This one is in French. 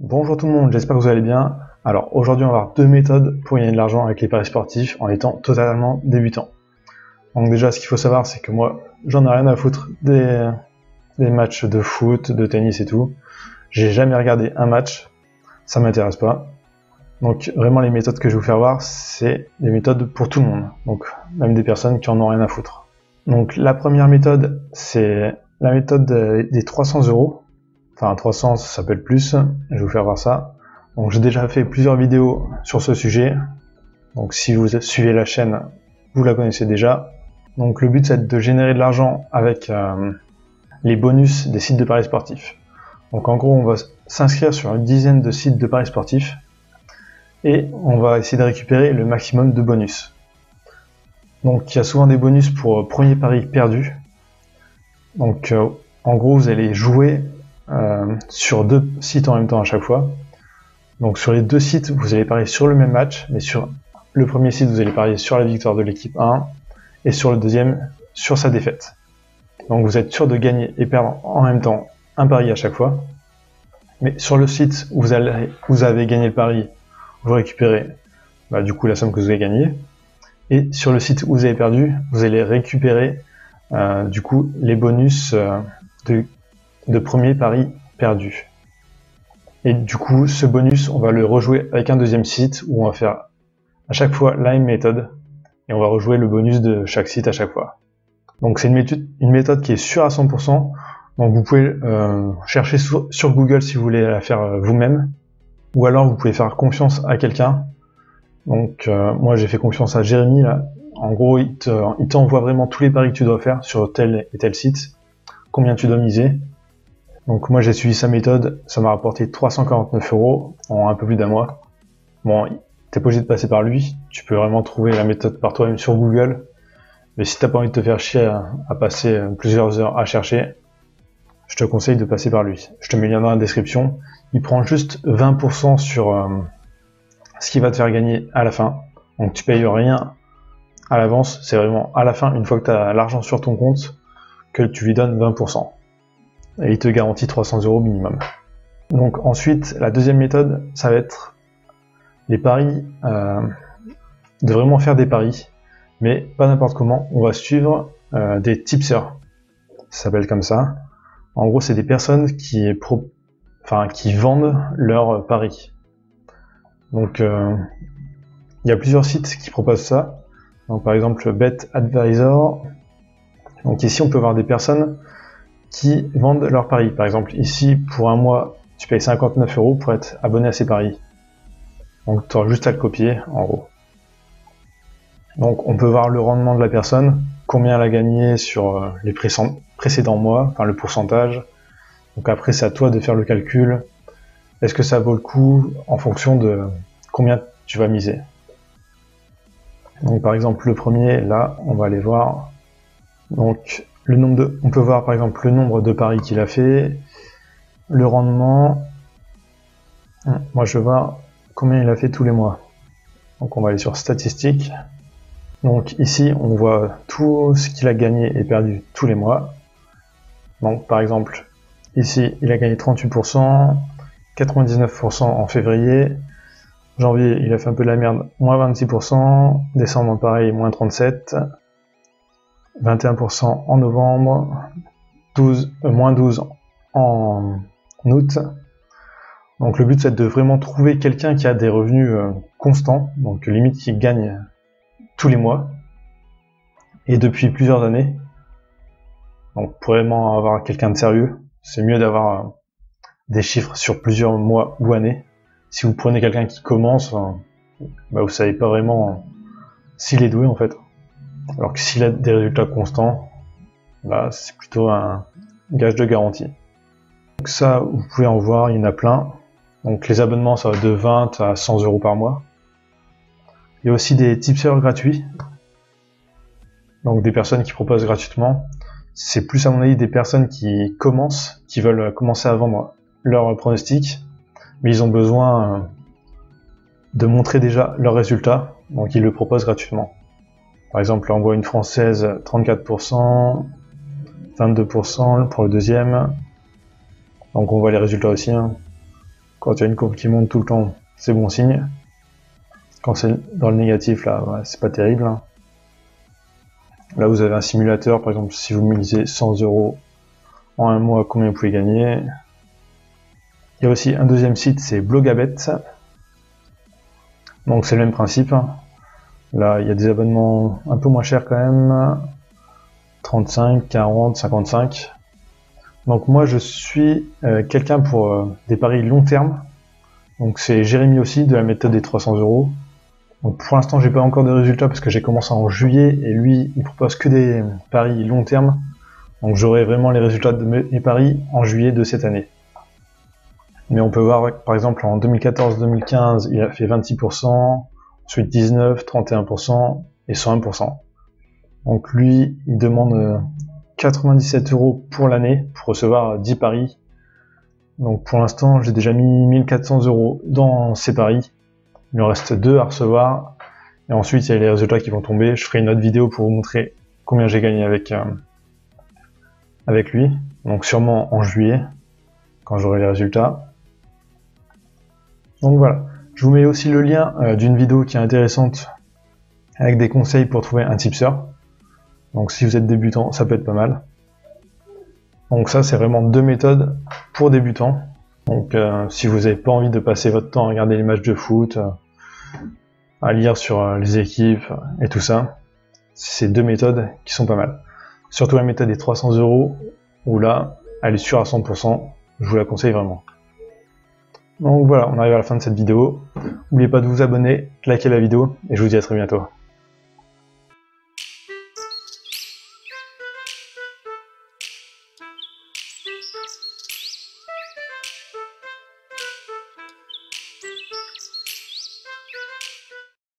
Bonjour tout le monde, j'espère que vous allez bien. Alors aujourd'hui on va voir deux méthodes pour gagner de l'argent avec les paris sportifs en étant totalement débutant. Donc déjà ce qu'il faut savoir c'est que moi j'en ai rien à foutre des matchs de foot, de tennis et tout. J'ai jamais regardé un match, ça m'intéresse pas. Donc vraiment les méthodes que je vais vous faire voir c'est des méthodes pour tout le monde, donc même des personnes qui en ont rien à foutre. Donc la première méthode c'est la méthode des 300 €. Enfin 300 ça peut être plus, je vais vous faire voir ça. Donc j'ai déjà fait plusieurs vidéos sur ce sujet, donc si vous suivez la chaîne, vous la connaissez déjà. Donc le but c'est de générer de l'argent avec les bonus des sites de paris sportifs. Donc en gros on va s'inscrire sur une dizaine de sites de paris sportifs et on va essayer de récupérer le maximum de bonus. Donc il y a souvent des bonus pour premier pari perdu. Donc en gros vous allez jouer sur deux sites en même temps à chaque fois. Donc sur les deux sites, vous allez parier sur le même match, mais sur le premier site, vous allez parier sur la victoire de l'équipe 1 et sur le deuxième, sur sa défaite. Donc vous êtes sûr de gagner et perdre en même temps un pari à chaque fois. Mais sur le site où vous avez gagné le pari, vous récupérez du coup la somme que vous avez gagnée. Et sur le site où vous avez perdu, vous allez récupérer du coup les bonus de premier pari perdu. Et du coup, ce bonus, on va le rejouer avec un deuxième site où on va faire à chaque fois la même méthode et on va rejouer le bonus de chaque site à chaque fois. Donc c'est une méthode qui est sûre à 100%. Donc vous pouvez chercher sur Google si vous voulez la faire vous-même, ou alors vous pouvez faire confiance à quelqu'un. Donc moi j'ai fait confiance à Jérémy là. En gros, il t'envoie vraiment tous les paris que tu dois faire sur tel et tel site, combien tu dois miser. Donc moi j'ai suivi sa méthode, ça m'a rapporté 349 € en un peu plus d'un mois. Bon, t'es pas obligé de passer par lui, tu peux vraiment trouver la méthode par toi-même sur Google. Mais si t'as pas envie de te faire chier à passer plusieurs heures à chercher, je te conseille de passer par lui. Je te mets le lien dans la description. Il prend juste 20% sur ce qui va te faire gagner à la fin. Donc tu payes rien à l'avance, c'est vraiment à la fin, une fois que tu as l'argent sur ton compte, que tu lui donnes 20%. Et il te garantit 300 € minimum. Donc ensuite, la deuxième méthode, ça va être les paris, de vraiment faire des paris, mais pas n'importe comment. On va suivre des tipsters, ça s'appelle comme ça. En gros, c'est des personnes qui vendent leurs paris. Donc il y a plusieurs sites qui proposent ça. Donc par exemple BetAdvisor. Donc ici on peut voir des personnes qui vendent leurs paris. Par exemple, ici, pour un mois, tu payes 59 € pour être abonné à ces paris. Donc, tu auras juste à le copier, en gros. Donc, on peut voir le rendement de la personne, combien elle a gagné sur les précédents mois, enfin le pourcentage. Donc après, c'est à toi de faire le calcul. Est-ce que ça vaut le coup en fonction de combien tu vas miser? Donc, par exemple, le premier, là, on va aller voir. Donc, on peut voir par exemple le nombre de paris qu'il a fait, le rendement. Moi je veux voir combien il a fait tous les mois. Donc on va aller sur statistiques. Donc ici on voit tout ce qu'il a gagné et perdu tous les mois. Donc par exemple ici il a gagné 38%, 99% en février, janvier il a fait un peu de la merde, moins 26%, décembre pareil, moins 37%, 21% en novembre, moins 12 en août. Donc le but c'est de vraiment trouver quelqu'un qui a des revenus constants, donc limite qui gagne tous les mois et depuis plusieurs années. Donc pour vraiment avoir quelqu'un de sérieux, c'est mieux d'avoir des chiffres sur plusieurs mois ou années. Si vous prenez quelqu'un qui commence, vous savez pas vraiment s'il est doué en fait. Alors que s'il a des résultats constants, c'est plutôt un gage de garantie. Donc ça, vous pouvez en voir, il y en a plein. Donc les abonnements, ça va de 20 à 100 € par mois. Il y a aussi des tipsters gratuits. Donc des personnes qui proposent gratuitement. C'est plus à mon avis des personnes qui veulent commencer à vendre leurs pronostics, mais ils ont besoin de montrer déjà leurs résultats, donc ils le proposent gratuitement. Par exemple, là on voit une française 34%, 22% pour le deuxième. Donc on voit les résultats aussi. Quand il y a une courbe qui monte tout le temps, c'est bon signe. Quand c'est dans le négatif, là, ouais, c'est pas terrible. Hein. Là, vous avez un simulateur, par exemple, si vous misez 100 € en un mois, combien vous pouvez gagner. Il y a aussi un deuxième site, c'est Blogabet. Donc c'est le même principe. Là, il y a des abonnements un peu moins chers quand même. 35, 40, 55. Donc moi, je suis quelqu'un pour des paris long terme. Donc c'est Jérémy aussi, de la méthode des 300 €. Donc pour l'instant, j'ai pas encore de résultats parce que j'ai commencé en juillet et lui, il propose que des paris long terme. Donc j'aurai vraiment les résultats de mes paris en juillet de cette année. Mais on peut voir, par exemple, en 2014-2015, il a fait 26%, ensuite 19, 31% et 101%. Donc lui, il demande 97 € pour l'année pour recevoir 10 paris. Donc pour l'instant, j'ai déjà mis 1400 € dans ces paris. Il me reste 2 à recevoir. Et ensuite, il y a les résultats qui vont tomber. Je ferai une autre vidéo pour vous montrer combien j'ai gagné avec lui. Donc sûrement en juillet, quand j'aurai les résultats. Donc voilà. Je vous mets aussi le lien d'une vidéo qui est intéressante avec des conseils pour trouver un tipster. Donc si vous êtes débutant, ça peut être pas mal. Donc ça, c'est vraiment 2 méthodes pour débutants. Donc si vous n'avez pas envie de passer votre temps à regarder les matchs de foot, à lire sur les équipes et tout ça, c'est 2 méthodes qui sont pas mal. Surtout la méthode des 300 €, où là, elle est sûre à 100%, je vous la conseille vraiment. Donc voilà, on arrive à la fin de cette vidéo. N'oubliez pas de vous abonner, de liker la vidéo, et je vous dis à très bientôt.